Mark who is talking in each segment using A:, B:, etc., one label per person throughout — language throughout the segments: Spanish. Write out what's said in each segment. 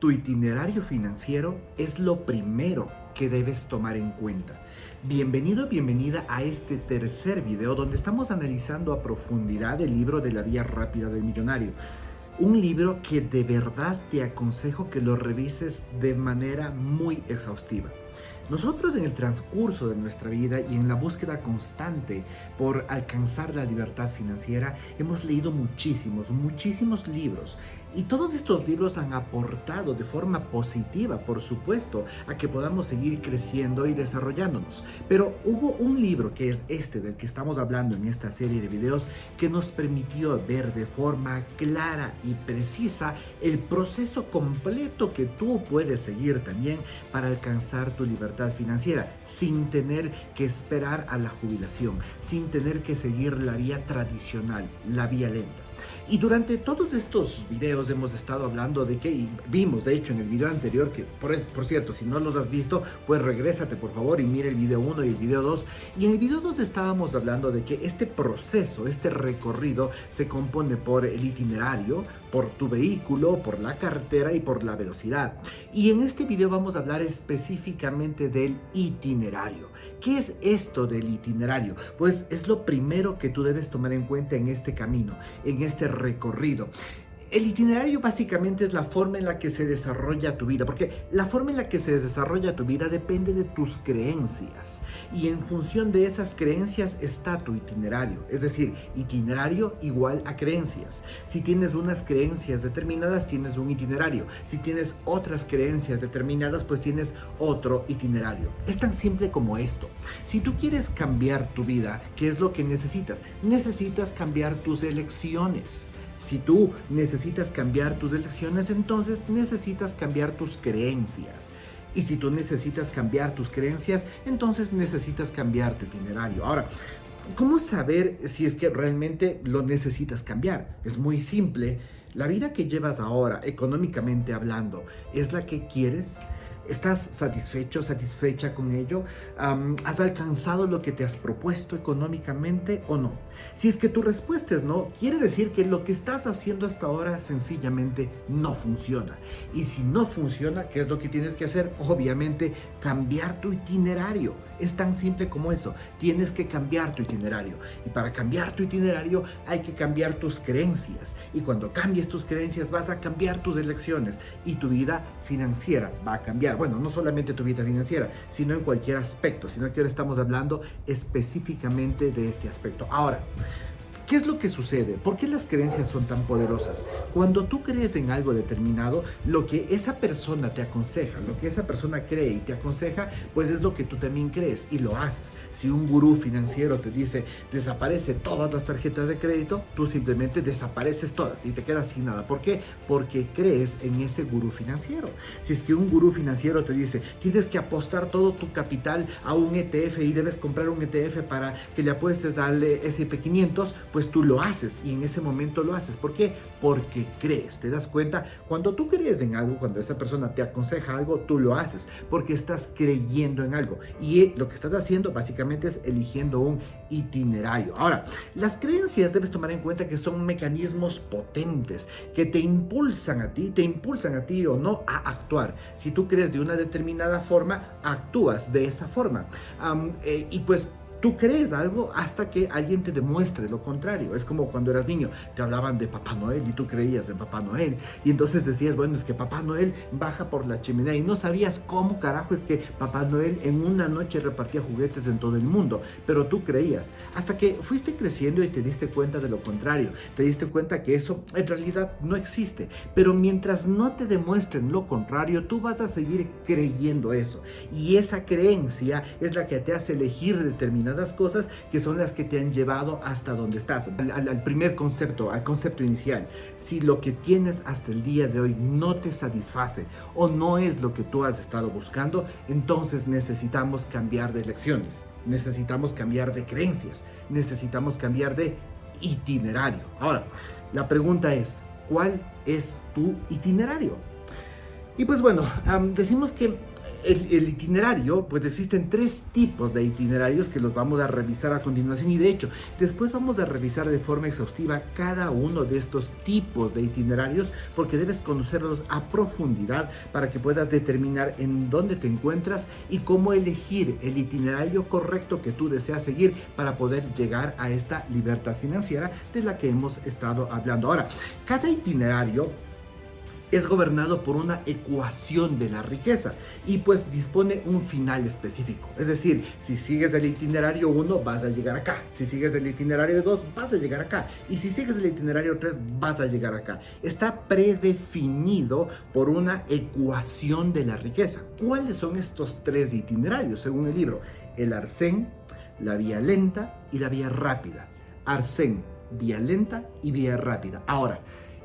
A: Tu itinerario financiero es lo primero que debes tomar en cuenta. Bienvenido, bienvenida a este tercer video donde estamos analizando a profundidad el libro de la Vía Rápida del Millonario. Un libro que de verdad te aconsejo que lo revises de manera muy exhaustiva. Nosotros en el transcurso de nuestra vida y en la búsqueda constante por alcanzar la libertad financiera hemos leído muchísimos libros, y todos estos libros han aportado de forma positiva, por supuesto, a que podamos seguir creciendo y desarrollándonos. Pero hubo un libro, que es este del que estamos hablando en esta serie de videos, que nos permitió ver de forma clara y precisa el proceso completo que tú puedes seguir también para alcanzar tu libertad financiera, sin tener que esperar a la jubilación, sin tener que seguir la vía tradicional, la vía lenta. Y durante todos estos videos hemos estado hablando de que, y vimos de hecho en el video anterior, que por cierto, si no los has visto, pues regrésate por favor y mira el video 1 y el video 2. Y en el video 2 estábamos hablando de que este proceso, este recorrido se compone por el itinerario, por tu vehículo, por la cartera y por la velocidad. Y en este video vamos a hablar específicamente del itinerario. ¿Qué es esto del itinerario? Pues es lo primero que tú debes tomar en cuenta en este camino, en este recorrido. El itinerario básicamente es la forma en la que se desarrolla tu vida, porque la forma en la que se desarrolla tu vida depende de tus creencias, y en función de esas creencias está tu itinerario. Es decir, itinerario igual a creencias. Si tienes unas creencias determinadas, tienes un itinerario. Si tienes otras creencias determinadas, pues tienes otro itinerario. Es tan simple como esto. Si tú quieres cambiar tu vida, ¿qué es lo que necesitas? Necesitas cambiar tus elecciones. Si tú necesitas cambiar tus elecciones, entonces necesitas cambiar tus creencias. Y si tú necesitas cambiar tus creencias, entonces necesitas cambiar tu itinerario. Ahora, ¿cómo saber si es que realmente lo necesitas cambiar? Es muy simple. La vida que llevas ahora, económicamente hablando, ¿es la que quieres? ¿Estás satisfecho, satisfecha con ello? ¿Has alcanzado lo que te has propuesto económicamente o no? Si es que tu respuesta es no, quiere decir que lo que estás haciendo hasta ahora sencillamente no funciona. Y si no funciona, ¿qué es lo que tienes que hacer? Obviamente, cambiar tu itinerario. Es tan simple como eso. Tienes que cambiar tu itinerario. Y para cambiar tu itinerario hay que cambiar tus creencias. Y cuando cambies tus creencias vas a cambiar tus elecciones. Y tu vida financiera va a cambiar. Bueno, no solamente tu vida financiera, sino en cualquier aspecto, sino que ahora estamos hablando específicamente de este aspecto. Ahora, ¿qué es lo que sucede? ¿Por qué las creencias son tan poderosas? Cuando tú crees en algo determinado, lo que esa persona te aconseja, lo que esa persona cree y te aconseja, pues es lo que tú también crees y lo haces. Si un gurú financiero te dice, desaparece todas las tarjetas de crédito, tú simplemente desapareces todas y te quedas sin nada. ¿Por qué? Porque crees en ese gurú financiero. Si es que un gurú financiero te dice, tienes que apostar todo tu capital a un ETF y debes comprar un ETF para que le apuestes al S&P 500, pues tú lo haces y en ese momento lo haces. ¿Por qué? Porque crees. ¿Te das cuenta? Cuando tú crees en algo, cuando esa persona te aconseja algo, tú lo haces porque estás creyendo en algo, y lo que estás haciendo básicamente es eligiendo un itinerario. Ahora, las creencias debes tomar en cuenta que son mecanismos potentes que te impulsan a ti o no a actuar. Si tú crees de una determinada forma, actúas de esa forma. Y pues tú crees algo hasta que alguien te demuestre lo contrario. Es como cuando eras niño, te hablaban de Papá Noel y tú creías en Papá Noel. Y entonces decías, bueno, es que Papá Noel baja por la chimenea, y no sabías cómo carajo es que Papá Noel en una noche repartía juguetes en todo el mundo. Pero tú creías. Hasta que fuiste creciendo y te diste cuenta de lo contrario. Te diste cuenta que eso en realidad no existe. Pero mientras no te demuestren lo contrario, tú vas a seguir creyendo eso. Y esa creencia es la que te hace elegir determinadas cosas que son las que te han llevado hasta donde estás, al primer concepto, al concepto inicial. Si lo que tienes hasta el día de hoy no te satisface o no es lo que tú has estado buscando, entonces necesitamos cambiar de elecciones, necesitamos cambiar de creencias, necesitamos cambiar de itinerario. Ahora, la pregunta es, ¿cuál es tu itinerario? Y pues bueno, decimos que el itinerario, pues existen 3 tipos de itinerarios que los vamos a revisar a continuación, y de hecho después vamos a revisar de forma exhaustiva cada uno de estos tipos de itinerarios, porque debes conocerlos a profundidad para que puedas determinar en dónde te encuentras y cómo elegir el itinerario correcto que tú deseas seguir para poder llegar a esta libertad financiera de la que hemos estado hablando. Ahora, cada itinerario es gobernado por una ecuación de la riqueza y pues dispone un final específico. Es decir, si sigues el itinerario 1 vas a llegar acá, si sigues el itinerario 2 vas a llegar acá, y si sigues el itinerario 3 vas a llegar acá. Está predefinido por una ecuación de la riqueza. ¿Cuáles son estos 3 itinerarios según el libro? El arcén, la vía lenta y la vía rápida. Arcén, vía lenta y vía rápida. Ahora,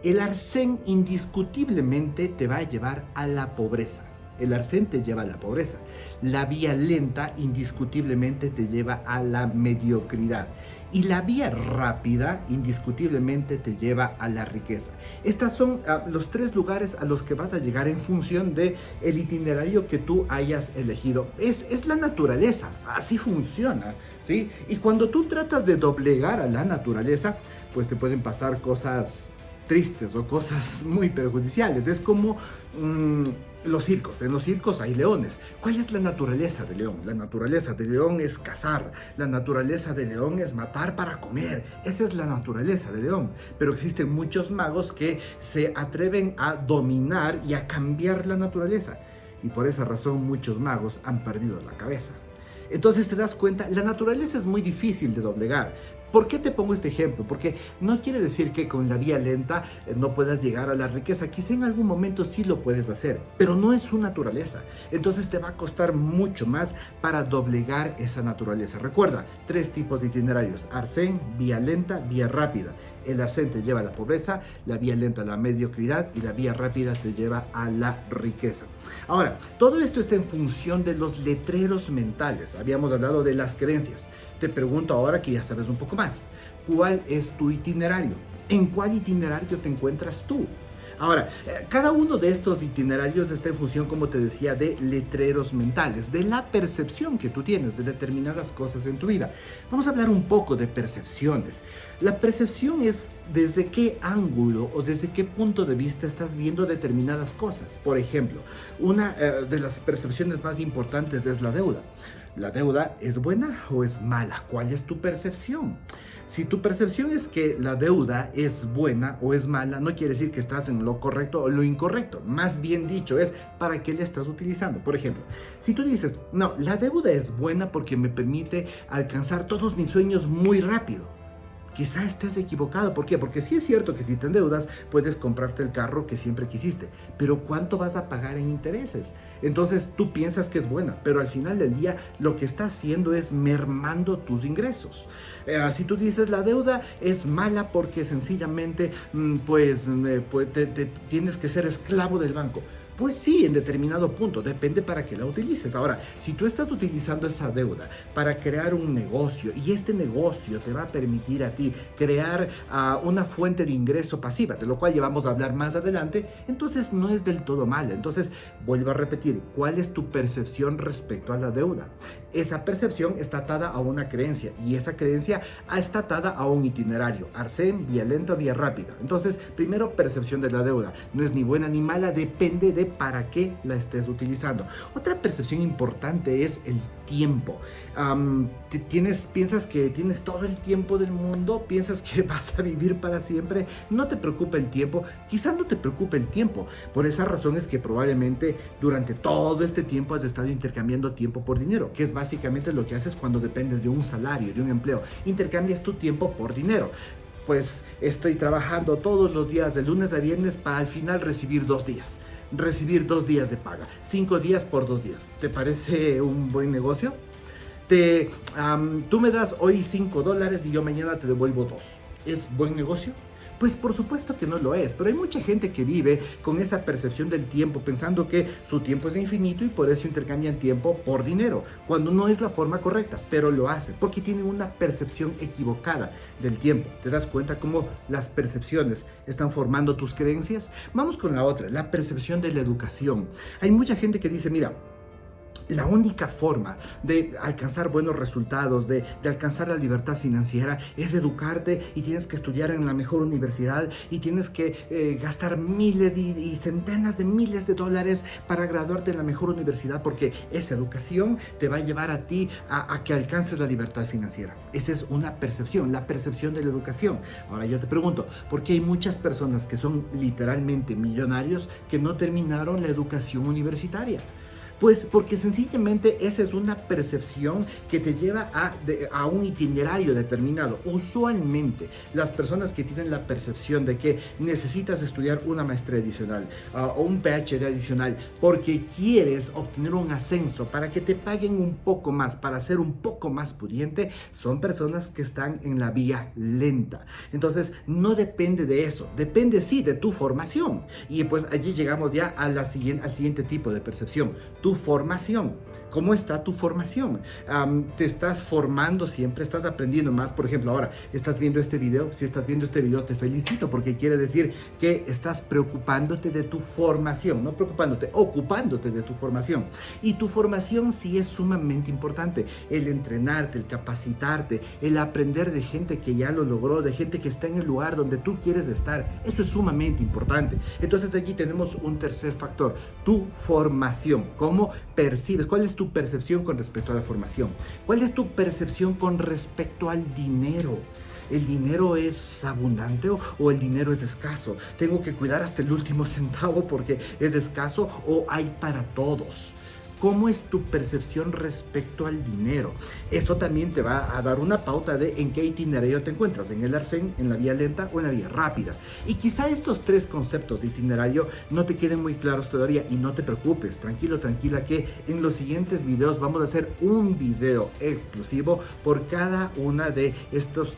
A: el arcén indiscutiblemente te va a llevar a la pobreza. El arcén te lleva a la pobreza. La vía lenta indiscutiblemente te lleva a la mediocridad. Y la vía rápida indiscutiblemente te lleva a la riqueza. Estos son los 3 lugares a los que vas a llegar en función del itinerario que tú hayas elegido. Es la naturaleza, así funciona, ¿sí? Y cuando tú tratas de doblegar a la naturaleza, pues te pueden pasar cosas tristes o cosas muy perjudiciales. Es como los circos. En los circos hay leones. ¿Cuál es la naturaleza del león? La naturaleza del león es cazar. La naturaleza del león es matar para comer. Esa es la naturaleza del león. Pero existen muchos magos que se atreven a dominar y a cambiar la naturaleza. Y por esa razón muchos magos han perdido la cabeza. Entonces te das cuenta, la naturaleza es muy difícil de doblegar. ¿Por qué te pongo este ejemplo? Porque no quiere decir que con la vía lenta no puedas llegar a la riqueza. Quizá en algún momento sí lo puedes hacer, pero no es su naturaleza. Entonces te va a costar mucho más para doblegar esa naturaleza. Recuerda, 3 tipos de itinerarios: arcén, vía lenta, vía rápida. El arcén te lleva a la pobreza, la vía lenta a la mediocridad y la vía rápida te lleva a la riqueza. Ahora, todo esto está en función de los letreros mentales. Habíamos hablado de las creencias. Te pregunto ahora que ya sabes un poco más, ¿cuál es tu itinerario? ¿En cuál itinerario te encuentras tú? Ahora, cada uno de estos itinerarios está en función, como te decía, de letreros mentales, de la percepción que tú tienes de determinadas cosas en tu vida. Vamos a hablar un poco de percepciones. La percepción es desde qué ángulo o desde qué punto de vista estás viendo determinadas cosas. Por ejemplo, una de las percepciones más importantes es la deuda. ¿La deuda es buena o es mala? ¿Cuál es tu percepción? Si tu percepción es que la deuda es buena o es mala, no quiere decir que estás en lo correcto o lo incorrecto. Más bien dicho es para qué la estás utilizando. Por ejemplo, si tú dices, no, la deuda es buena porque me permite alcanzar todos mis sueños muy rápido. Quizá estés equivocado. ¿Por qué? Porque sí es cierto que si te endeudas puedes comprarte el carro que siempre quisiste, pero ¿cuánto vas a pagar en intereses? Entonces tú piensas que es buena, pero al final del día lo que está haciendo es mermando tus ingresos. Si tú dices la deuda es mala porque sencillamente tienes que ser esclavo del banco. Pues sí, en determinado punto, depende para qué la utilices. Ahora, si tú estás utilizando esa deuda para crear un negocio y este negocio te va a permitir a ti crear una fuente de ingreso pasiva, de lo cual ya vamos a hablar más adelante, entonces no es del todo mal. Entonces, vuelvo a repetir, ¿cuál es tu percepción respecto a la deuda? Esa percepción está atada a una creencia y esa creencia está atada a un itinerario: arcén, vía lenta, vía rápida. Entonces, primero, percepción de la deuda. No es ni buena ni mala, depende de para qué la estés utilizando. Otra percepción importante es el tiempo. ¿Piensas que tienes todo el tiempo del mundo? ¿Piensas que vas a vivir para siempre? No te preocupa el tiempo. Quizás no te preocupe el tiempo. Por esa razón es que probablemente durante todo este tiempo has estado intercambiando tiempo por dinero, que es básicamente lo que haces cuando dependes de un salario, de un empleo. Intercambias tu tiempo por dinero. Pues estoy trabajando todos los días de lunes a viernes para al final recibir 2 días. Recibir 2 días de paga, 5 días por 2 días. ¿Te parece un buen negocio? Tú me das hoy $5 y yo mañana te devuelvo 2. ¿Es buen negocio? Pues por supuesto que no lo es, pero hay mucha gente que vive con esa percepción del tiempo, pensando que su tiempo es infinito y por eso intercambian tiempo por dinero, cuando no es la forma correcta, pero lo hacen porque tienen una percepción equivocada del tiempo. ¿Te das cuenta cómo las percepciones están formando tus creencias? Vamos con la otra, la percepción de la educación. Hay mucha gente que dice, mira, La única forma de alcanzar buenos resultados, de alcanzar la libertad financiera, es educarte, y tienes que estudiar en la mejor universidad y tienes que gastar miles y centenas de miles de dólares para graduarte en la mejor universidad, porque esa educación te va a llevar a ti a que alcances la libertad financiera. Esa es una percepción, la percepción de la educación. Ahora yo te pregunto, ¿por qué hay muchas personas que son literalmente millonarios que no terminaron la educación universitaria? Pues porque sencillamente esa es una percepción que te lleva a un itinerario determinado. Usualmente las personas que tienen la percepción de que necesitas estudiar una maestría adicional o un PhD adicional porque quieres obtener un ascenso para que te paguen un poco más, para ser un poco más pudiente, son personas que están en la vía lenta. Entonces no depende de eso, depende sí de tu formación. Y pues allí llegamos ya al siguiente tipo de percepción. Tu formación. ¿Cómo está tu formación? ¿Te estás formando siempre? ¿Estás aprendiendo más? Por ejemplo, ahora, ¿estás viendo este video? Si estás viendo este video, te felicito, porque quiere decir que estás preocupándote de tu formación, no preocupándote, ocupándote de tu formación. Y tu formación sí es sumamente importante. El entrenarte, el capacitarte, el aprender de gente que ya lo logró, de gente que está en el lugar donde tú quieres estar. Eso es sumamente importante. Entonces aquí tenemos un tercer factor, tu formación. ¿Cómo percibes? ¿Cuál es tu percepción con respecto a la formación? ¿Cuál es tu percepción con respecto al dinero? ¿El dinero es abundante o el dinero es escaso? ¿Tengo que cuidar hasta el último centavo porque es escaso o hay para todos? ¿Cómo es tu percepción respecto al dinero? Eso también te va a dar una pauta de en qué itinerario te encuentras, en el arcén, en la vía lenta o en la vía rápida. Y quizá estos tres conceptos de itinerario no te queden muy claros todavía, y no te preocupes, tranquilo, tranquila, que en los siguientes videos vamos a hacer un video exclusivo por cada una de estos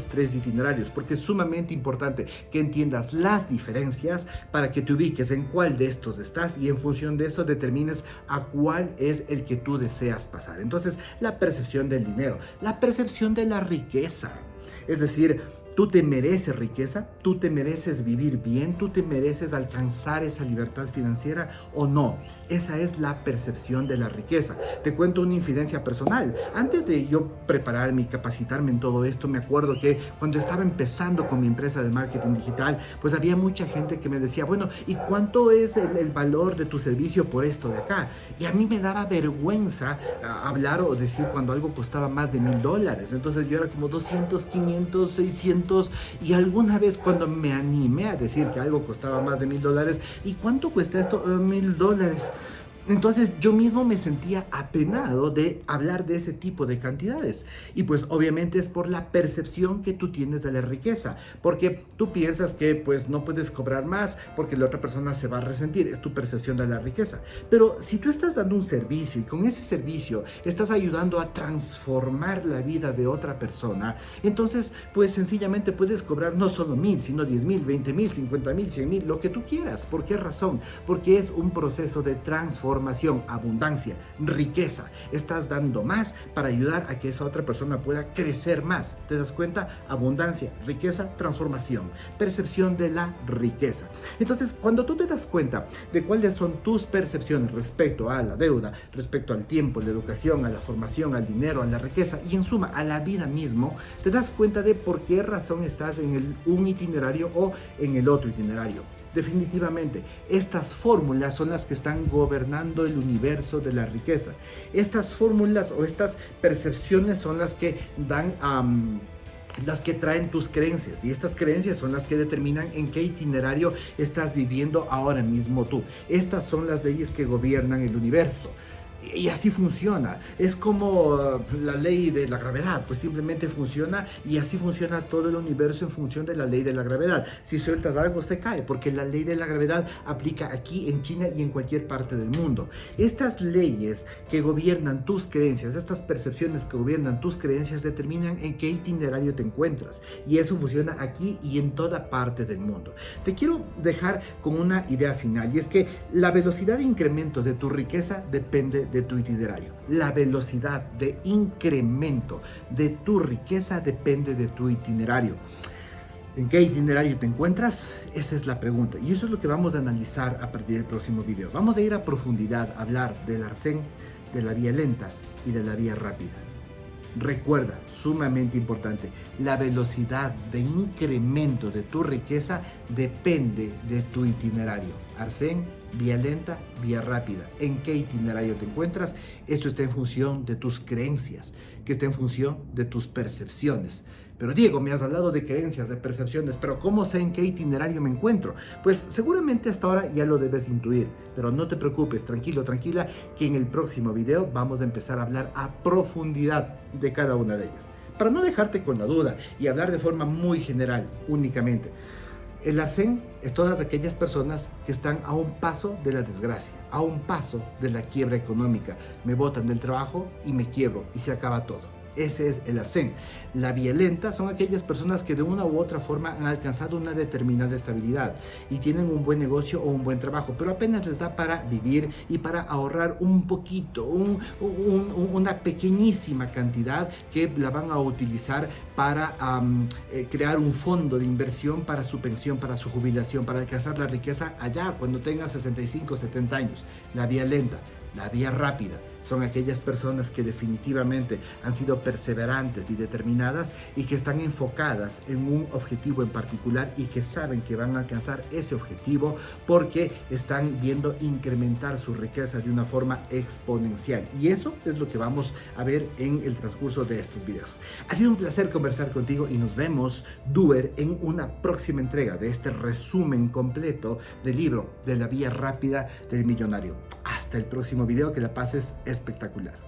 A: tres itinerarios, porque es sumamente importante que entiendas las diferencias para que te ubiques en cuál de estos estás y en función de eso determines a cuál es el que tú deseas pasar. Entonces, la percepción del dinero, la percepción de la riqueza, es decir, tú te mereces riqueza, tú te mereces vivir bien, tú te mereces alcanzar esa libertad financiera o no. Esa es la percepción de la riqueza. Te cuento una infidencia personal. Antes de yo prepararme y capacitarme en todo esto, me acuerdo que cuando estaba empezando con mi empresa de marketing digital, pues había mucha gente que me decía, bueno, ¿y cuánto es el valor de tu servicio por esto de acá? Y a mí me daba vergüenza hablar o decir cuando algo costaba más de $1000. Entonces yo era como 200, 500, 600. Y alguna vez cuando me animé a decir que algo costaba más de $1000, ¿y cuánto cuesta esto? $1000. Entonces yo mismo me sentía apenado de hablar de ese tipo de cantidades. Y pues obviamente es por la percepción que tú tienes de la riqueza. Porque tú piensas que pues no puedes cobrar más porque la otra persona se va a resentir. Es tu percepción de la riqueza. Pero si tú estás dando un servicio y con ese servicio estás ayudando a transformar la vida de otra persona, entonces pues sencillamente puedes cobrar no solo 1000, sino 10,000, 20,000, 50,000, 100,000, lo que tú quieras. ¿Por qué razón? Porque es un proceso de transformación, abundancia, riqueza. Estás dando más para ayudar a que esa otra persona pueda crecer más. ¿Te das cuenta? Abundancia, riqueza, transformación, percepción de la riqueza. Entonces, cuando tú te das cuenta de cuáles son tus percepciones respecto a la deuda, respecto al tiempo, la educación, a la formación, al dinero, a la riqueza y en suma a la vida mismo, te das cuenta de por qué razón estás en un itinerario o en el otro itinerario. Definitivamente, estas fórmulas son las que están gobernando el universo de la riqueza. Estas fórmulas o estas percepciones son las que dan las que traen tus creencias, y estas creencias son las que determinan en qué itinerario estás viviendo ahora mismo tú. Estas son las leyes que gobiernan el universo. Y así funciona. Es como la ley de la gravedad, pues simplemente funciona, y así funciona todo el universo en función de la ley de la gravedad. Si sueltas algo se cae, porque la ley de la gravedad aplica aquí en China y en cualquier parte del mundo. Estas leyes que gobiernan tus creencias, estas percepciones que gobiernan tus creencias determinan en qué itinerario te encuentras, y eso funciona aquí y en toda parte del mundo. Te quiero dejar con una idea final, y es que la velocidad de incremento de tu riqueza depende de tu itinerario. La velocidad de incremento de tu riqueza depende de tu itinerario. ¿En qué itinerario te encuentras? Esa es la pregunta, y eso es lo que vamos a analizar a partir del próximo video. Vamos a ir a profundidad a hablar del arcén, de la vía lenta y de la vía rápida. Recuerda, sumamente importante, la velocidad de incremento de tu riqueza depende de tu itinerario. Arsén, vía lenta, vía rápida. ¿En qué itinerario te encuentras? Esto está en función de tus creencias, que está en función de tus percepciones. Pero Diego, me has hablado de creencias, de percepciones, pero ¿cómo sé en qué itinerario me encuentro? Pues seguramente hasta ahora ya lo debes intuir, pero no te preocupes, tranquilo, tranquila, que en el próximo video vamos a empezar a hablar a profundidad de cada una de ellas. Para no dejarte con la duda y hablar de forma muy general únicamente. El arsén es todas aquellas personas que están a un paso de la desgracia, a un paso de la quiebra económica. Me botan del trabajo y me quiebro y se acaba todo. Ese es el arsén. La vía lenta son aquellas personas que de una u otra forma han alcanzado una determinada estabilidad y tienen un buen negocio o un buen trabajo, pero apenas les da para vivir y para ahorrar un poquito, una pequeñísima cantidad que la van a utilizar para crear un fondo de inversión para su pensión, para su jubilación, para alcanzar la riqueza allá cuando tengan 65, 70 años. La vía lenta. La vía rápida son aquellas personas que definitivamente han sido perseverantes y determinadas y que están enfocadas en un objetivo en particular y que saben que van a alcanzar ese objetivo porque están viendo incrementar su riqueza de una forma exponencial. Y eso es lo que vamos a ver en el transcurso de estos videos. Ha sido un placer conversar contigo y nos vemos, doer, en una próxima entrega de este resumen completo del libro de la vía rápida del millonario. Hasta el próximo video, que la pases espectacular.